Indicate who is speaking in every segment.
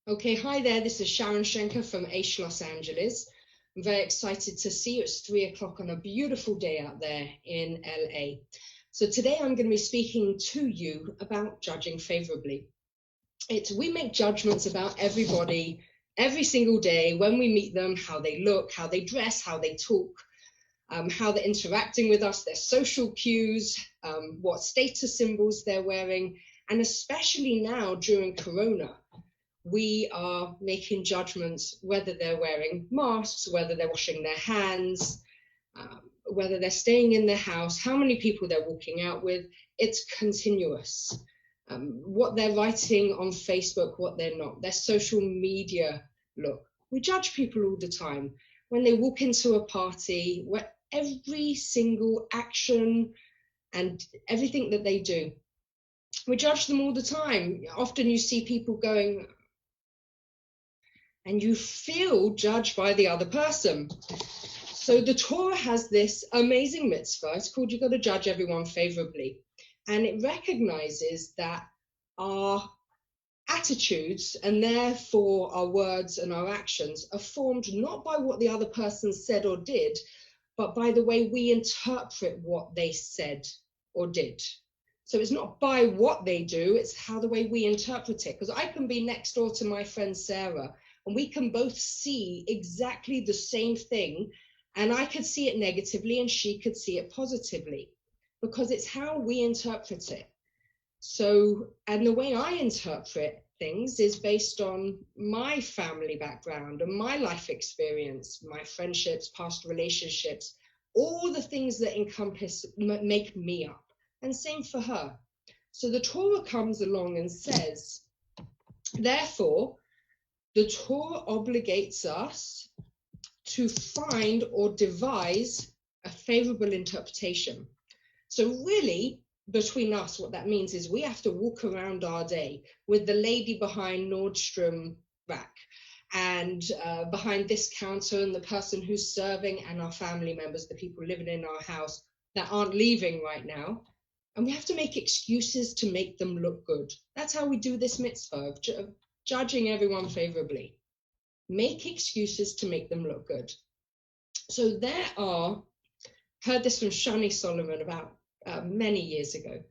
Speaker 1: Okay, hi there. This is Sharon Schenker from Aish, Los Angeles. I'm very excited to see you. It's 3 o'clock on a beautiful day out there in LA. So today I'm going to be speaking to you about judging favorably. We make judgments about everybody every single day when we meet them, how they look, how they dress, how they talk, how they're interacting with us, their social cues, what status symbols they're wearing, and especially now during Corona, we are making judgments whether they're wearing masks, whether they're washing their hands, whether they're staying in their house, how many people they're walking out with. It's continuous. What they're writing on Facebook, what they're not, their social media look. We judge people all the time. When they walk into a party, where every single action and everything that they do, we judge them all the time. Often you see people going, and you feel judged by the other person. So the Torah has this amazing mitzvah. It's called, you've got to judge everyone favorably. And it recognizes that our attitudes and therefore our words and our actions are formed not by what the other person said or did, but by the way we interpret what they said or did. So it's not by what they do, it's how the way we interpret it. Because I can be next door to my friend Sarah, and we can both see exactly the same thing, and I could see it negatively and she could see it positively, because it's how we interpret it. So, and the way I interpret things is based on my family background and my life experience, my friendships, past relationships, all the things that make me up, and same for her. So the Torah comes along and says, therefore, the Torah obligates us to find or devise a favorable interpretation. So really, between us, what that means is we have to walk around our day with the lady behind Nordstrom rack and behind this counter and the person who's serving and our family members, the people living in our house that aren't leaving right now. And we have to make excuses to make them look good. That's how we do this mitzvah of judging everyone favorably. Make excuses to make them look good. So heard this from Shani Solomon about many years ago.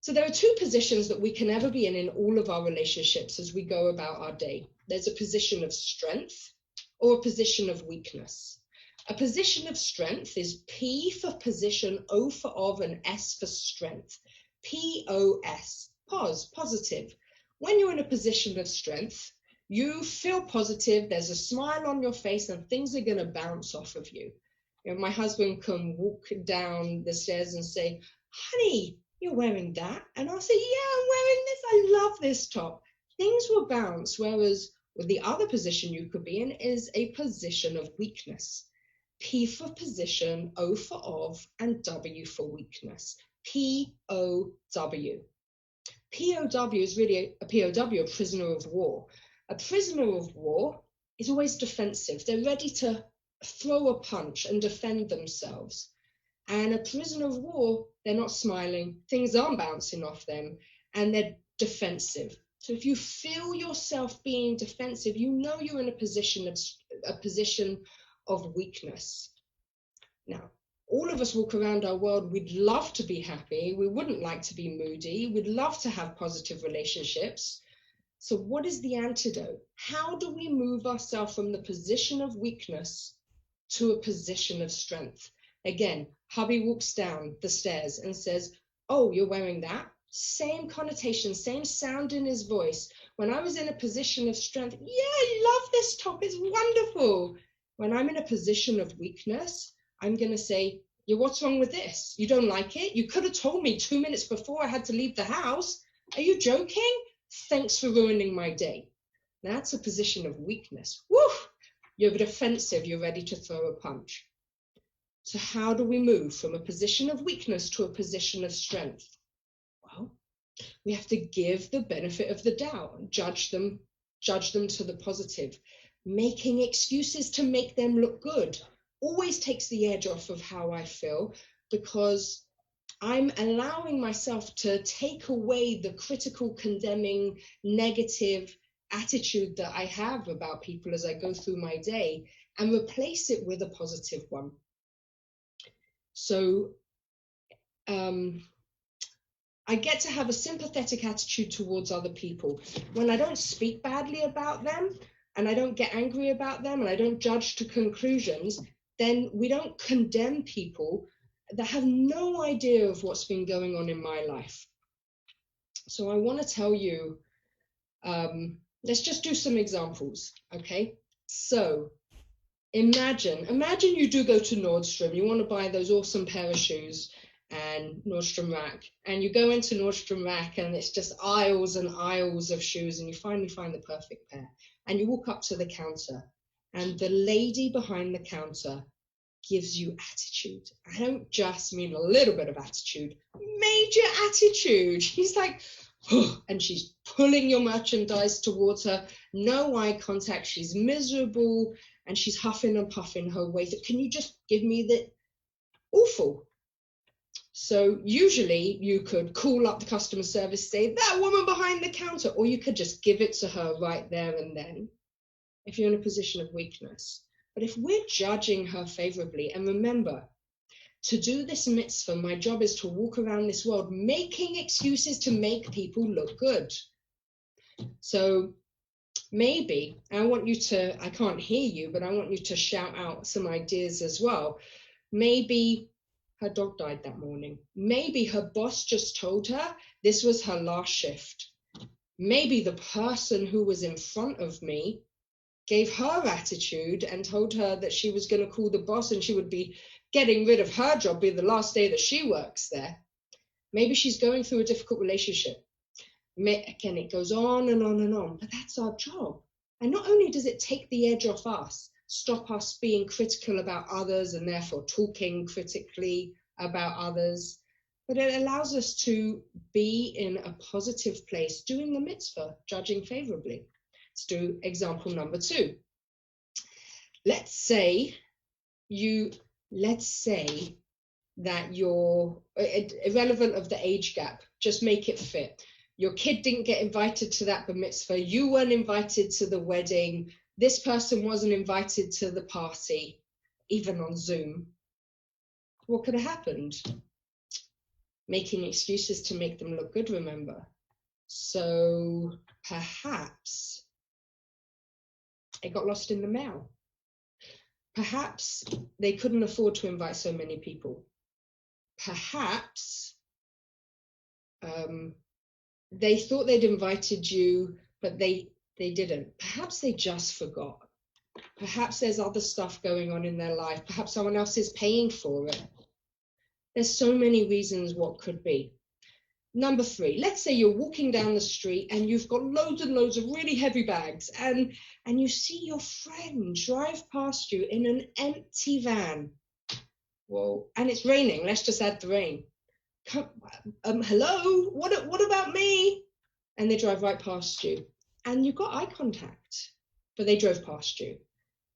Speaker 1: So there are two positions that we can ever be in all of our relationships as we go about our day. There's a position of strength or a position of weakness. A position of strength is P for position, O for of, and S for strength. P-O-S, positive. When you're in a position of strength, you feel positive, there's a smile on your face, and things are going to bounce off of you. You know, my husband can walk down the stairs and say, honey, you're wearing that? And I'll say, yeah, I'm wearing this. I love this top. Things will bounce, whereas with the other position you could be in is a position of weakness. P for position, O for of, and W for weakness. P-O-W. P-O-W is really a POW, a prisoner of war. A prisoner of war is always defensive. They're ready to throw a punch and defend themselves. And a prisoner of war, they're not smiling, things aren't bouncing off them, and they're defensive. So if you feel yourself being defensive, you know you're in a position of weakness. Now, all of us walk around our world, we'd love to be happy, we wouldn't like to be moody, we'd love to have positive relationships. So what is the antidote? How do we move ourselves from the position of weakness to a position of strength? Again, hubby walks down the stairs and says, oh, you're wearing that? Same connotation, same sound in his voice. When I was in a position of strength, yeah, I love this top, it's wonderful. When I'm in a position of weakness, I'm going to say, yeah, what's wrong with this? You don't like it? You could have told me 2 minutes before I had to leave the house. Are you joking? Thanks for ruining my day. That's a position of weakness. Woo! You're defensive, you're ready to throw a punch. So how do we move from a position of weakness to a position of strength? Well, we have to give the benefit of the doubt, judge them to the positive. Making excuses to make them look good always takes the edge off of how I feel, because I'm allowing myself to take away the critical, condemning, negative, attitude that I have about people as I go through my day and replace it with a positive one. So I get to have a sympathetic attitude towards other people. When I don't speak badly about them, and I don't get angry about them, and I don't judge to conclusions, then we don't condemn people that have no idea of what's been going on in my life. So I want to tell you, let's just do some examples, okay? So imagine you do go to Nordstrom, you want to buy those awesome pair of shoes, and Nordstrom Rack, and you go into Nordstrom Rack and it's just aisles and aisles of shoes, and you finally find the perfect pair, and you walk up to the counter, and the lady behind the counter gives you attitude. I don't just mean a little bit of attitude, major attitude. She's like, oh, and she's pulling your merchandise towards her, no eye contact, she's miserable, and she's huffing and puffing her way through. Can you just give me the awful? So usually you could call up the customer service, say, that woman behind the counter, or you could just give it to her right there and then, if you're in a position of weakness. But if we're judging her favorably, and remember, to do this mitzvah, my job is to walk around this world making excuses to make people look good. So maybe, I want you to, I can't hear you, but I want you to shout out some ideas as well. Maybe her dog died that morning. Maybe her boss just told her this was her last shift. Maybe the person who was in front of me gave her attitude and told her that she was going to call the boss and she would be getting rid of her job, be the last day that she works there. Maybe she's going through a difficult relationship. Again, it goes on and on and on, but that's our job. And not only does it take the edge off us, stop us being critical about others and therefore talking critically about others, but it allows us to be in a positive place doing the mitzvah, judging favorably. Let's do example number 2. Let's say that you're irrelevant of the age gap, just make it fit. Your kid didn't get invited to that bar mitzvah, you weren't invited to the wedding, this person wasn't invited to the party, even on Zoom. What could have happened? Making excuses to make them look good, remember. So perhaps it got lost in the mail. Perhaps they couldn't afford to invite so many people. Perhaps they thought they'd invited you, but they didn't. Perhaps they just forgot. Perhaps there's other stuff going on in their life. Perhaps someone else is paying for it. There's so many reasons what could be. Number 3, let's say you're walking down the street and you've got loads and loads of really heavy bags, and you see your friend drive past you in an empty van. Well, and it's raining. Let's just add the rain. Hello, what about me? And they drive right past you, and you've got eye contact, but they drove past you.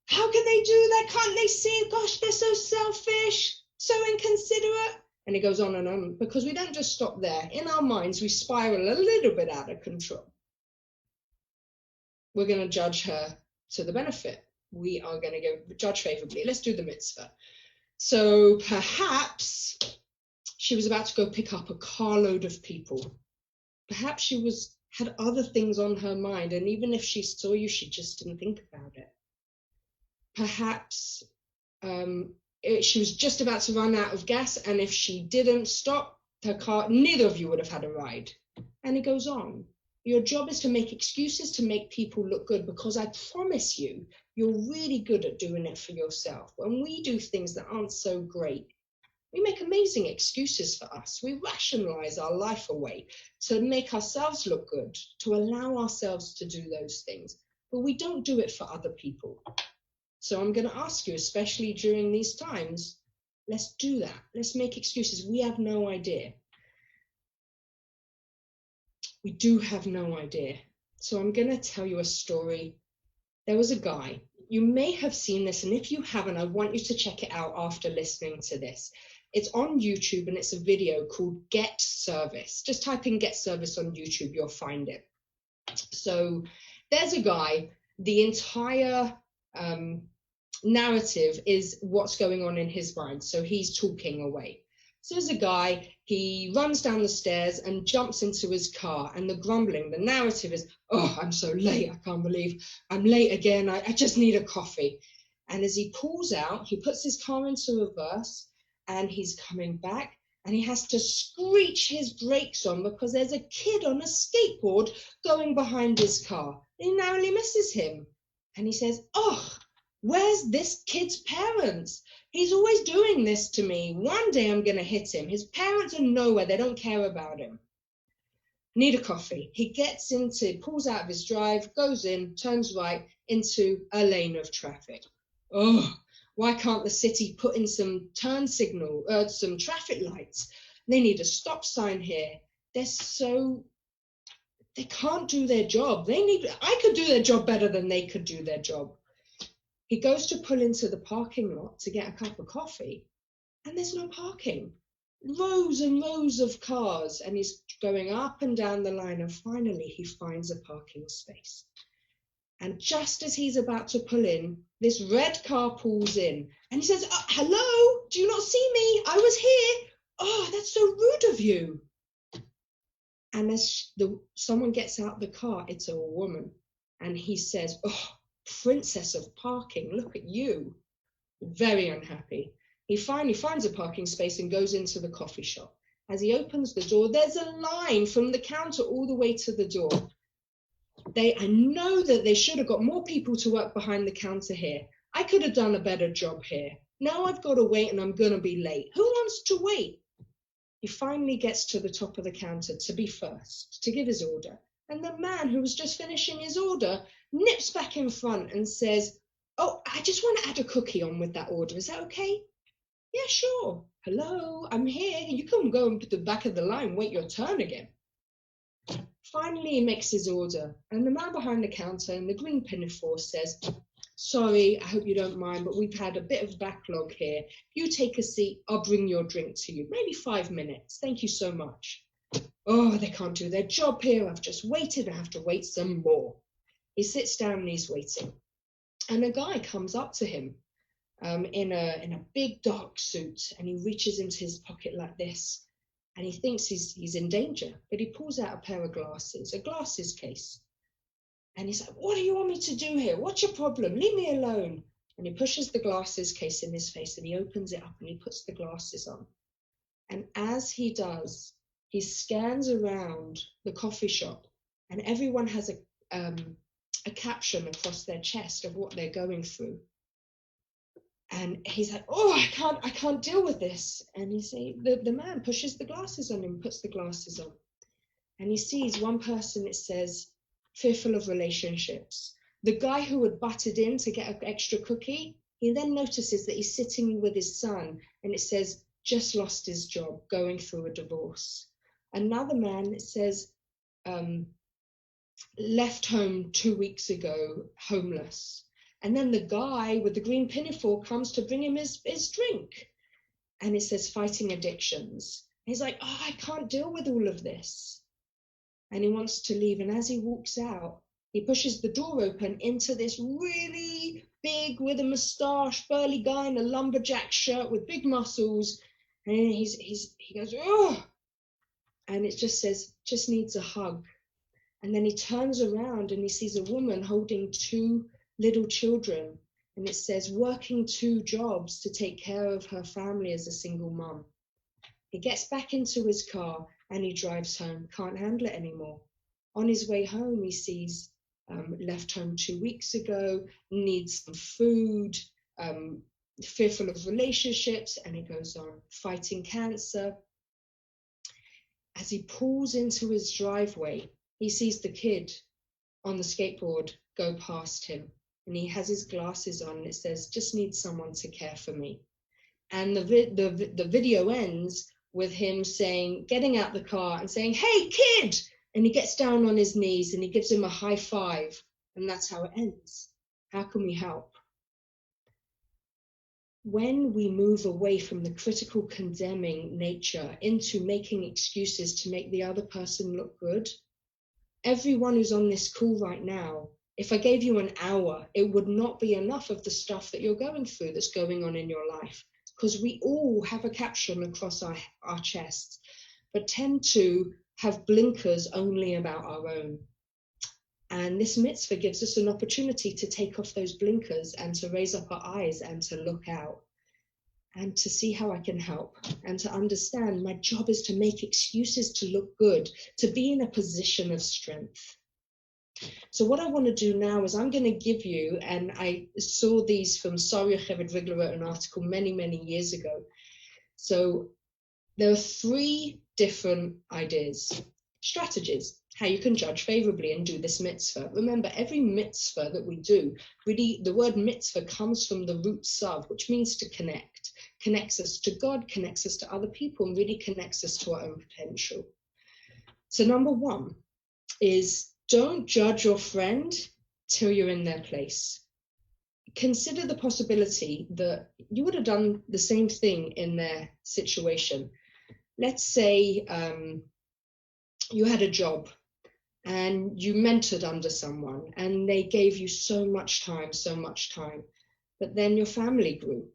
Speaker 1: How can they do that? Can't they see? Gosh, they're so selfish, so inconsiderate. And it goes on, because we don't just stop there. In our minds, we spiral a little bit out of control. We're going to judge her to the benefit. We are going to judge favorably. Let's do the mitzvah. So perhaps she was about to go pick up a carload of people. Perhaps she had other things on her mind, and even if she saw you, she just didn't think about it. Perhaps she was just about to run out of gas, and if she didn't stop her car, neither of you would have had a ride. And it goes on. Your job is to make excuses to make people look good, because I promise you, you're really good at doing it for yourself. When we do things that aren't so great, we make amazing excuses for us. We rationalize our life away to make ourselves look good, to allow ourselves to do those things. But we don't do it for other people. So I'm going to ask you, especially during these times, let's do that. Let's make excuses. We have no idea. We do have no idea. So I'm going to tell you a story. There was a guy. You may have seen this, and if you haven't, I want you to check it out after listening to this. It's on YouTube, and it's a video called Get Service. Just type in Get Service on YouTube, you'll find it. So There's a guy, the entire narrative is what's going on in his mind. So he's talking away. So there's a guy, he runs down the stairs and jumps into his car, and the grumbling, the narrative is, oh, I'm so late, I can't believe I'm late again, I just need a coffee. And as he pulls out, he puts his car into reverse, and he's coming back, and he has to screech his brakes on because there's a kid on a skateboard going behind his car. He narrowly misses him. And he says, oh, where's this kid's parents? He's always doing this to me. One day I'm going to hit him. His parents are nowhere. They don't care about him. Need a coffee. He gets into, pulls out of his drive, goes in, turns right into a lane of traffic. Oh, why can't the city put in some turn signal, some traffic lights? They need a stop sign here. They can't do their job. I could do their job better than they could do their job. He goes to pull into the parking lot to get a cup of coffee, and there's no parking. Rows and rows of cars, and he's going up and down the line, and finally he finds a parking space. And just as he's about to pull in, this red car pulls in, and he says, oh, hello, do you not see me? I was here. Oh, that's so rude of you. And as someone gets out the car, it's a woman, and he says, oh, princess of parking, look at you. Very unhappy. He finally finds a parking space and goes into the coffee shop. As he opens the door, there's a line from the counter all the way to the door. I know that they should have got more people to work behind the counter here. I could have done a better job here. Now I've got to wait and I'm going to be late. Who wants to wait? He finally gets to the top of the counter to be first, to give his order. And the man who was just finishing his order nips back in front and says, oh, I just want to add a cookie on with that order. Is that okay? Yeah, sure. Hello, I'm here. You can go and put the back of the line, wait your turn again. Finally, he makes his order, and the man behind the counter in the green pinafore says, sorry, I hope you don't mind, but we've had a bit of backlog here. You take a seat, I'll bring your drink to you. Maybe 5 minutes. Thank you so much. Oh, they can't do their job here. I've just waited. I have to wait some more. He sits down and he's waiting. And a guy comes up to him in a big dark suit, and he reaches into his pocket like this. And he thinks he's in danger, but he pulls out a pair of glasses, a glasses case. And he's like, what do you want me to do here? What's your problem? Leave me alone. And he pushes the glasses case in his face, and he opens it up and he puts the glasses on. And as he does, he scans around the coffee shop, and everyone has a caption across their chest of what they're going through. And he's like, oh, I can't deal with this. And the man pushes the glasses on him, puts the glasses on. And he sees one person, it says, fearful of relationships. The guy who had butted in to get an extra cookie, he then notices that he's sitting with his son, and it says, just lost his job, going through a divorce. Another man, it says, left home 2 weeks ago, homeless. And then the guy with the green pinafore comes to bring him his drink. And it says, fighting addictions. And he's like, oh, I can't deal with all of this. And he wants to leave. And as he walks out, he pushes the door open into this really big, with a moustache, burly guy in a lumberjack shirt with big muscles. And he goes, oh. And it just says, just needs a hug. And then he turns around and he sees a woman holding 2 little children, and it says, working 2 jobs to take care of her family as a single mum. He gets back into his car and he drives home, can't handle it anymore. On his way home, he sees left home 2 weeks ago, needs some food, fearful of relationships, and it goes on, fighting cancer. As he pulls into his driveway, he sees the kid on the skateboard go past him. And he has his glasses on, and it says, just need someone to care for me. And the video ends with him getting out the car and saying, hey, kid! And he gets down on his knees and he gives him a high five. And that's how it ends. How can we help? When we move away from the critical condemning nature into making excuses to make the other person look good, everyone who's on this call right now, If I gave you an hour, it would not be enough of the stuff that you're going through, that's going on in your life, because we all have a caption across our chests, but tend to have blinkers only about our own. And this mitzvah gives us an opportunity to take off those blinkers and to raise up our eyes and to look out and to see how I can help and to understand my job is to make excuses to look good, to be in a position of strength. So what I want to do now is I'm going to give you, and I saw these from Favorably wrote an article many, many years ago. So there are 3 different ideas, strategies, how you can judge favorably and do this mitzvah. Remember, every mitzvah that we do, really, the word mitzvah comes from the root sav, which means to connect, connects us to God, connects us to other people, and really connects us to our own potential. So number 1 is, don't judge your friend till you're in their place. Consider the possibility that you would have done the same thing in their situation. Let's say you had a job and you mentored under someone and they gave you so much time, but then your family grew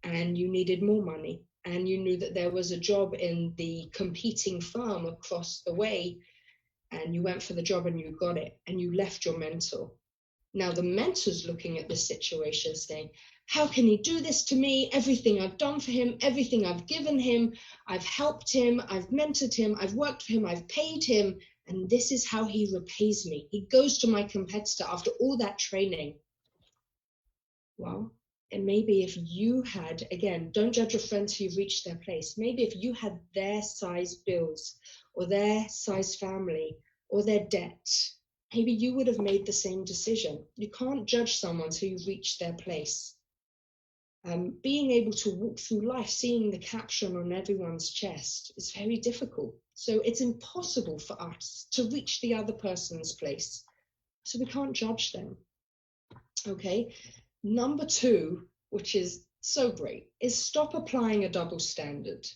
Speaker 1: and you needed more money and you knew that there was a job in the competing firm across the way, and you went for the job and you got it and you left your mentor. Now the mentor's looking at this situation saying, how can he do this to me? Everything I've done for him, everything I've given him, I've helped him, I've mentored him, I've worked for him, I've paid him, and this is how he repays me. He goes to my competitor after all that training. Well, and maybe if you had, again, don't judge your friends who you've reached their place. Maybe if you had their size bills or their size family or their debt, maybe you would have made the same decision. You can't judge someone till you've reached their place. Being able to walk through life, seeing the caption on everyone's chest is very difficult. So it's impossible for us to reach the other person's place. So we can't judge them. Okay. Number 2, which is so great, is stop applying a double standard.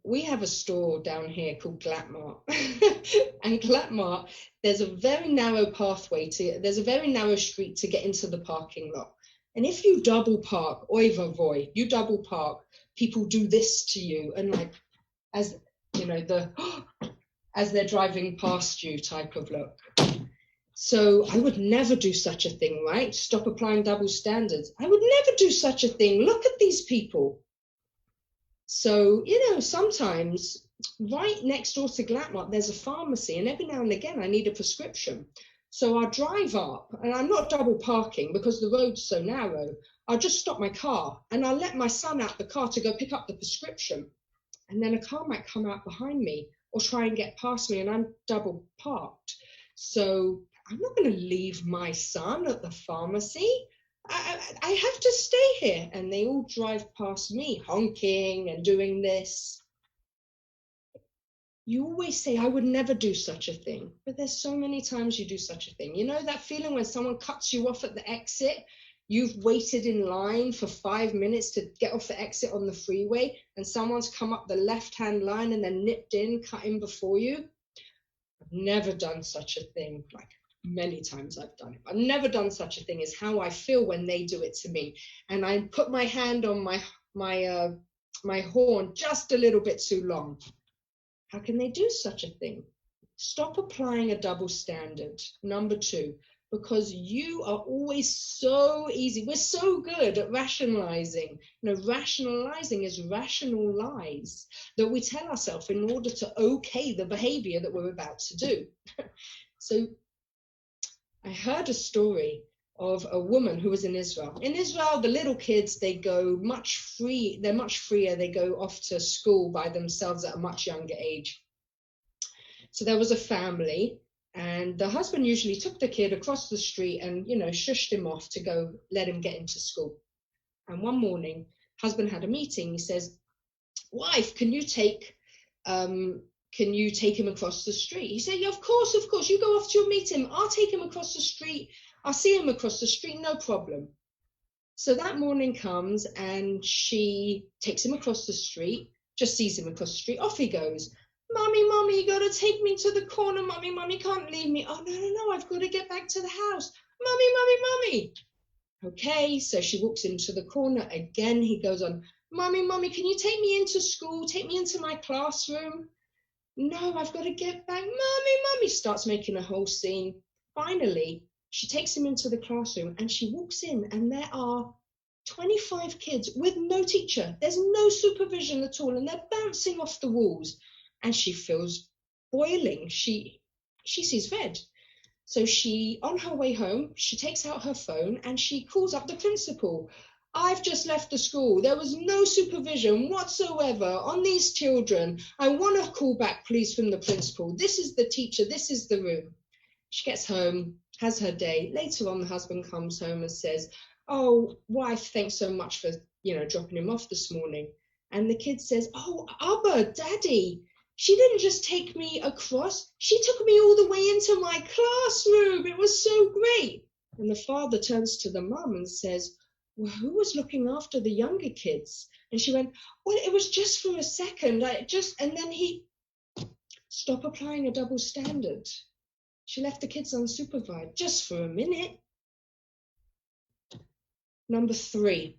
Speaker 1: We have a store down here called Glattmart, and Glattmart, there's a very narrow there's a very narrow street to get into the parking lot. And if you double park, oy vavoy, you double park, people do this to you, and like, as you know, as they're driving past you type of look. So I would never do such a thing, right? Stop applying double standards. I would never do such a thing. Look at these people. So, sometimes right next door to Glattmart, there's a pharmacy, and every now and again I need a prescription. So I'll drive up, and I'm not double parking because the road's so narrow. I'll just stop my car, and I'll let my son out the car to go pick up the prescription. And then a car might come out behind me or try and get past me, and I'm double parked. So I'm not going to leave my son at the pharmacy. I have to stay here. And they all drive past me, honking and doing this. You always say, I would never do such a thing. But there's so many times you do such a thing. You know that feeling when someone cuts you off at the exit? You've waited in line for 5 minutes to get off the exit on the freeway, and someone's come up the left-hand line and then nipped in, cut in before you. I've never done such a thing. Like, many times I've done it. I've never done such a thing as how I feel when they do it to me. And I put my hand on my horn just a little bit too long. How can they do such a thing? Stop applying a double standard. Number 2, because you are always so easy. We're so good at rationalizing. Rationalizing is rational lies that we tell ourselves in order to okay the behavior that we're about to do. So I heard a story of a woman who was in Israel. In Israel, the little kids, they're much freer. They go off to school by themselves at a much younger age. So there was a family, and the husband usually took the kid across the street and, shushed him off to go let him get into school. And one morning, husband had a meeting. He says, wife, can you take him across the street? He said, yeah, of course, you go off to your meeting. I'll take him across the street. I'll see him across the street, no problem. So that morning comes and she takes him across the street, just sees him across the street. Off he goes. Mum, Mummy, you got to take me to the corner. Mummy, can't leave me. Oh, no, I've got to get back to the house. Mummy. Okay, so she walks into the corner. Again, he goes on, Mummy, can you take me into school? Take me into my classroom? No, I've got to get back. Mummy, starts making a whole scene. Finally, she takes him into the classroom and she walks in, and there are 25 kids with no teacher. There's no supervision at all, and they're bouncing off the walls. And she feels boiling. She sees red. So she, on her way home, she takes out her phone and she calls up the principal. I've just left the school. There was no supervision whatsoever on these children. I want a call back, please, from the principal. This is the teacher. This is the room. She gets home, has her day. Later on, the husband comes home and says, oh, wife, thanks so much for, dropping him off this morning. And the kid says, oh, Abba, Daddy, she didn't just take me across. She took me all the way into my classroom. It was so great. And the father turns to the mum and says, well, who was looking after the younger kids? And she went, well, it was just for a second. And then he stopped applying a double standard. She left the kids unsupervised just for a minute. Number 3,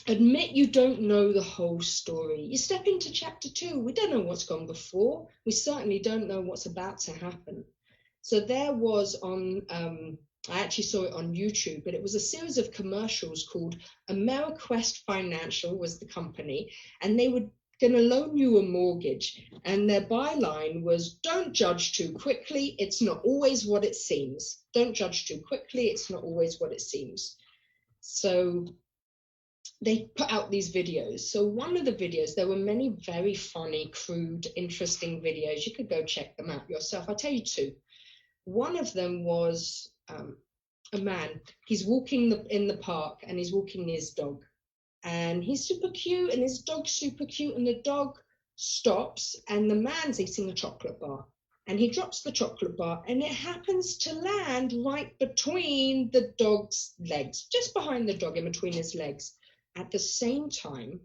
Speaker 1: admit you don't know the whole story. You step into chapter 2. We don't know what's gone before. We certainly don't know what's about to happen. So there was I actually saw it on YouTube, but it was a series of commercials called AmeriQuest Financial was the company, and they were going to loan you a mortgage. And their byline was, don't judge too quickly. It's not always what it seems. Don't judge too quickly. It's not always what it seems. So they put out these videos. So one of the videos, there were many very funny, crude, interesting videos. You could go check them out yourself. I'll tell you 2. One of them was a man. He's walking in the park and he's walking his dog. And he's super cute and his dog's super cute. And the dog stops and the man's eating a chocolate bar. And he drops the chocolate bar and it happens to land right between the dog's legs, just behind the dog, in between his legs. At the same time,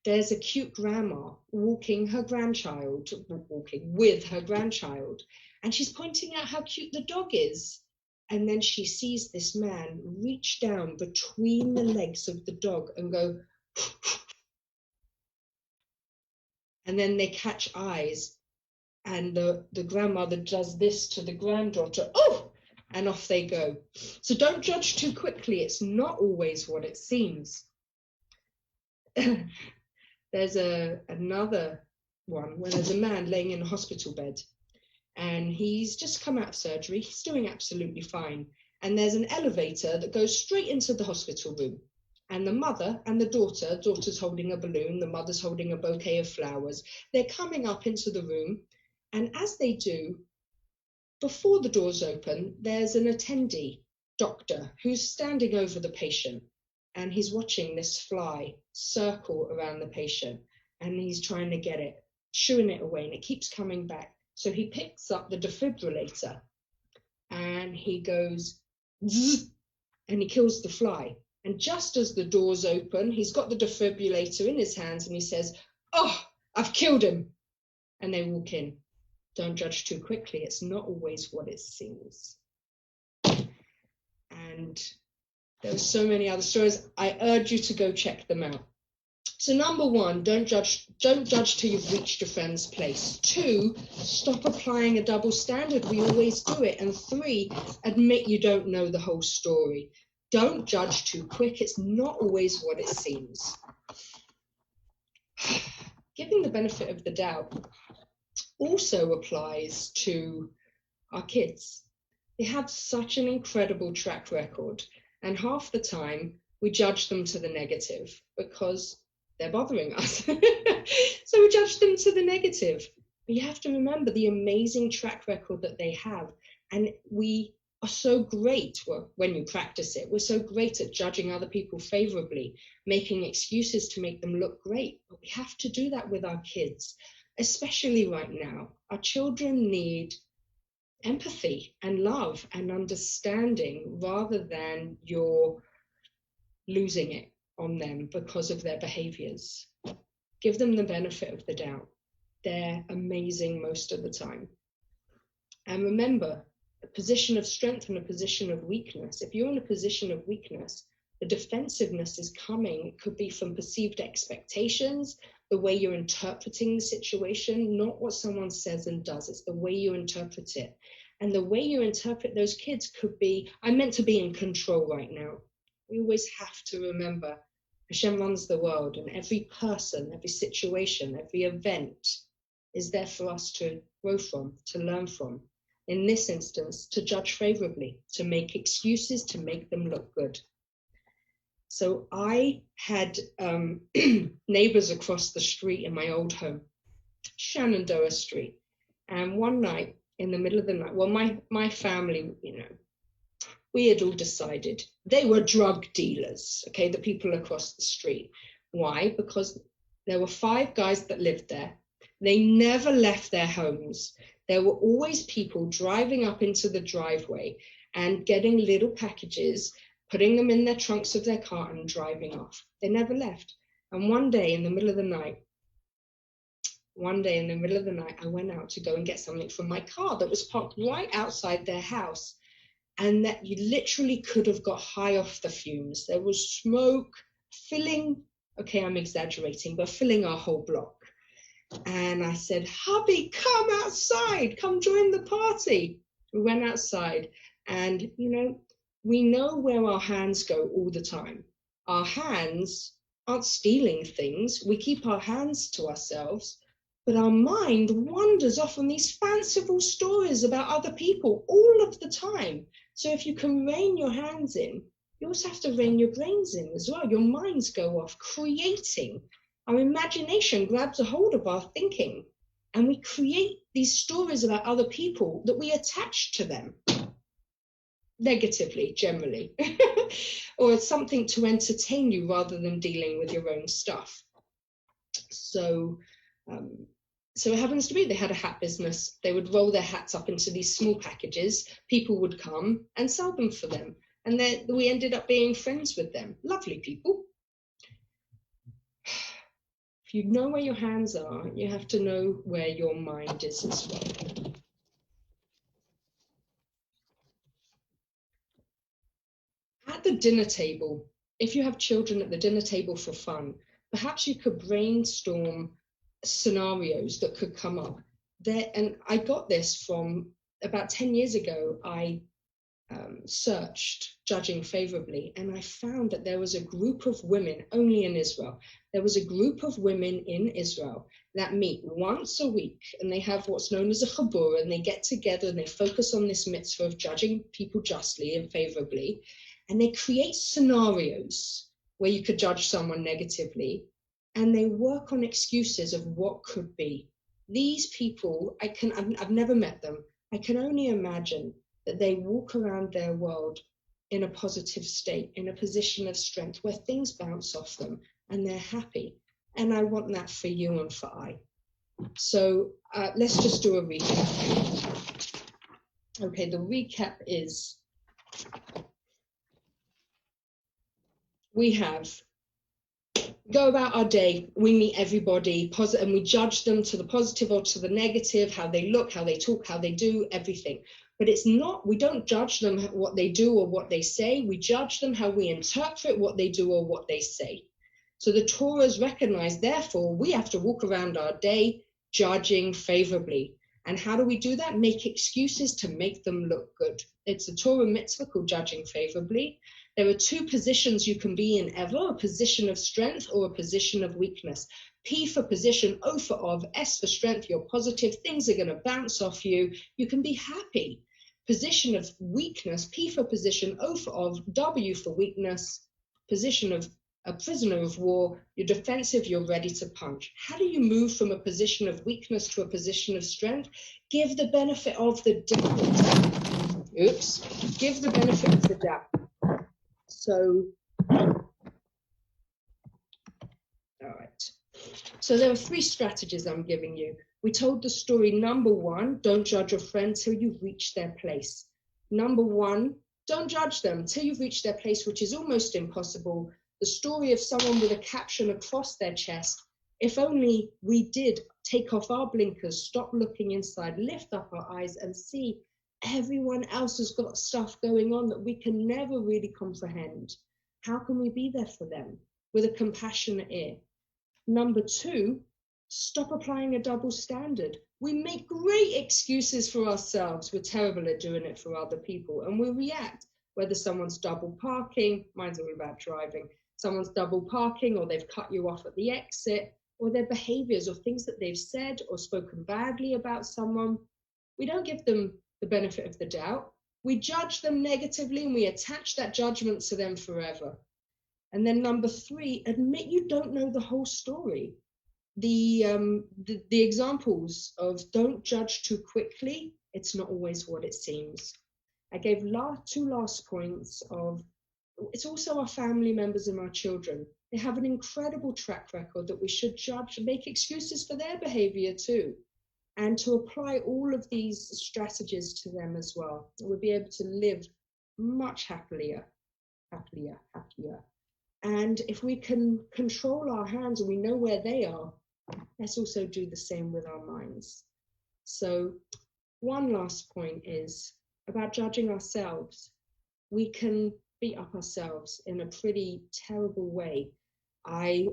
Speaker 1: there's a cute grandma walking with her grandchild, and she's pointing out how cute the dog is. And then she sees this man reach down between the legs of the dog and go, and then they catch eyes, and the grandmother does this to the granddaughter, oh, and off they go. So don't judge too quickly. It's not always what it seems. There's another one where there's a man laying in a hospital bed and he's just come out of surgery. He's doing absolutely fine. And there's an elevator that goes straight into the hospital room. And the mother and the daughter's holding a balloon, the mother's holding a bouquet of flowers. They're coming up into the room. And as they do, before the doors open, there's an attendee, doctor, who's standing over the patient. And he's watching this fly circle around the patient, and he's trying to get it, shooing it away, and it keeps coming back. So he picks up the defibrillator, and he goes, zzz, and he kills the fly. And just as the doors open, he's got the defibrillator in his hands, and he says, oh, I've killed him. And they walk in. Don't judge too quickly. It's not always what it seems. And there are so many other stories. I urge you to go check them out. So number 1, don't judge till you've reached your friend's place. 2, stop applying a double standard. We always do it. And 3, admit you don't know the whole story. Don't judge too quick. It's not always what it seems. Giving the benefit of the doubt also applies to our kids. They have such an incredible track record. And half the time, we judge them to the negative because they're bothering us. So we judge them to the negative. But you have to remember the amazing track record that they have. And we are so great, well, when you practice it, we're so great at judging other people favorably, making excuses to make them look great. But we have to do that with our kids, especially right now. Our children need empathy and love and understanding rather than you're losing it on them because of their behaviors. Give them the benefit of the doubt. they're amazing most of the time. And remember, a position of strength and a position of weakness. If you're in a position of weakness, the defensiveness is coming. It could be from perceived expectations, the way you're interpreting the situation, not what someone says and does. It's the way you interpret it. And the way you interpret those kids could be, I'm meant to be in control right now. We always have to remember Hashem runs the world, and every person, every situation, every event is there for us to grow from, to learn from. In this instance, to judge favorably, to make excuses, to make them look good. So I had neighbors across the street in my old home, Shenandoah Street. And one night, in the middle of the night, well, my family, we had all decided they were drug dealers, okay, the people across the street. Why? Because there were 5 guys that lived there. They never left their homes. There were always people driving up into the driveway and getting little packages, putting them in their trunks of their car and driving off. They never left. And one day in the middle of the night, I went out to go and get something from my car that was parked right outside their house. And that you literally could have got high off the fumes. There was smoke filling, okay, I'm exaggerating, but filling our whole block. And I said, hubby, come outside, come join the party. We went outside and, we know where our hands go all the time. Our hands aren't stealing things. We keep our hands to ourselves, but our mind wanders off on these fanciful stories about other people all of the time. So if you can rein your hands in, you also have to rein your brains in as well. Your minds go off creating. Our imagination grabs a hold of our thinking, and we create these stories about other people that we attach to them negatively, generally, or it's something to entertain you rather than dealing with your own stuff. So it happens to be they had a hat business. They would roll their hats up into these small packages. People would come and sell them for them. And then we ended up being friends with them. Lovely people. If you know where your hands are, you have to know where your mind is as well. At the dinner table, if you have children at the dinner table for fun, perhaps you could brainstorm scenarios that could come up there. And I got this from about 10 years ago. I searched judging favorably, and I found that there was a group of women only in Israel. There was a group of women in Israel that meet once a week, and they have what's known as a chabur, and they get together and they focus on this mitzvah of judging people justly and favorably, and they create scenarios where you could judge someone negatively, and they work on excuses of what could be. These people, I've never met them. I can only imagine that they walk around their world in a positive state, in a position of strength where things bounce off them and they're happy. And I want that for you and for I. So let's just do a recap. Okay, the recap is we have go about our day, we meet everybody, and we judge them to the positive or to the negative, how they look, how they talk, how they do, everything. But it's not, we don't judge them what they do or what they say. We judge them how we interpret what they do or what they say. So the Torah is recognized, therefore, we have to walk around our day judging favorably. And how do we do that? Make excuses to make them look good. It's a Torah mitzvah called judging favorably. There are 2 positions you can be in ever, a position of strength or a position of weakness. P for position, O for of, S for strength, you're positive, things are going to bounce off you, you can be happy. Position of weakness, P for position, O for of, W for weakness, position of a prisoner of war, you're defensive, you're ready to punch. How do you move from a position of weakness to a position of strength? Give the benefit of the doubt. Give the benefit of the doubt. So, all right. So there are 3 strategies I'm giving you. We told the story, number 1, don't judge a friend till you reach their place. Number 1, don't judge them till you've reached their place, which is almost impossible. The story of someone with a caption across their chest, If only we did take off our blinkers, stop looking inside, lift up our eyes and see everyone else has got stuff going on that we can never really comprehend. How can we be there for them with a compassionate ear? Number two, stop applying a double standard. We make great excuses for ourselves. We're terrible at doing it for other people. And we react, whether someone's double parking, mine's all about driving, someone's double parking, or they've cut you off at the exit, or their behaviors or things that they've said or spoken badly about someone. We don't give them the benefit of the doubt. We judge them negatively and we attach that judgment to them forever. And then number three, admit you don't know the whole story. The examples of don't judge too quickly, it's not always what it seems. I gave two last points of, it's also our family members and our children. They have an incredible track record that we should judge and make excuses for their behavior too. And to apply all of these strategies to them as well. We'll be able to live much happier. And if we can control our hands and we know where they are, let's also do the same with our minds. So one last point is about judging ourselves. We can beat up ourselves in a pretty terrible way. I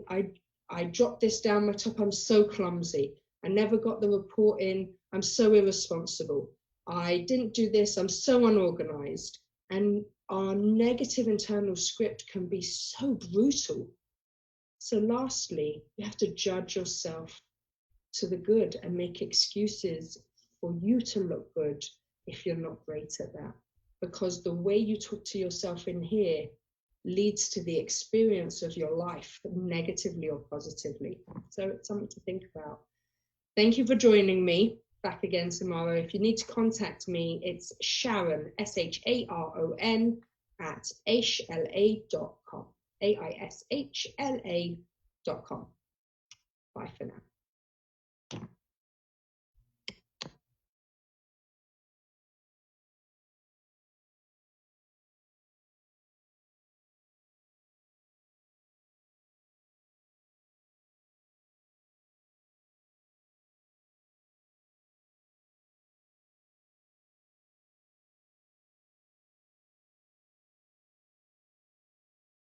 Speaker 1: dropped this down my top, I'm so clumsy. I never got the report in, I'm so irresponsible. I didn't do this, I'm so unorganized. And our negative internal script can be so brutal. So lastly, you have to judge yourself to the good and make excuses for you to look good if you're not great at that. Because the way you talk to yourself in here leads to the experience of your life, negatively or positively. So it's something to think about. Thank you for joining me. Back again tomorrow. If you need to contact me, it's Sharon, SHARON, at aishla.com. AISHLA.com. Bye for now.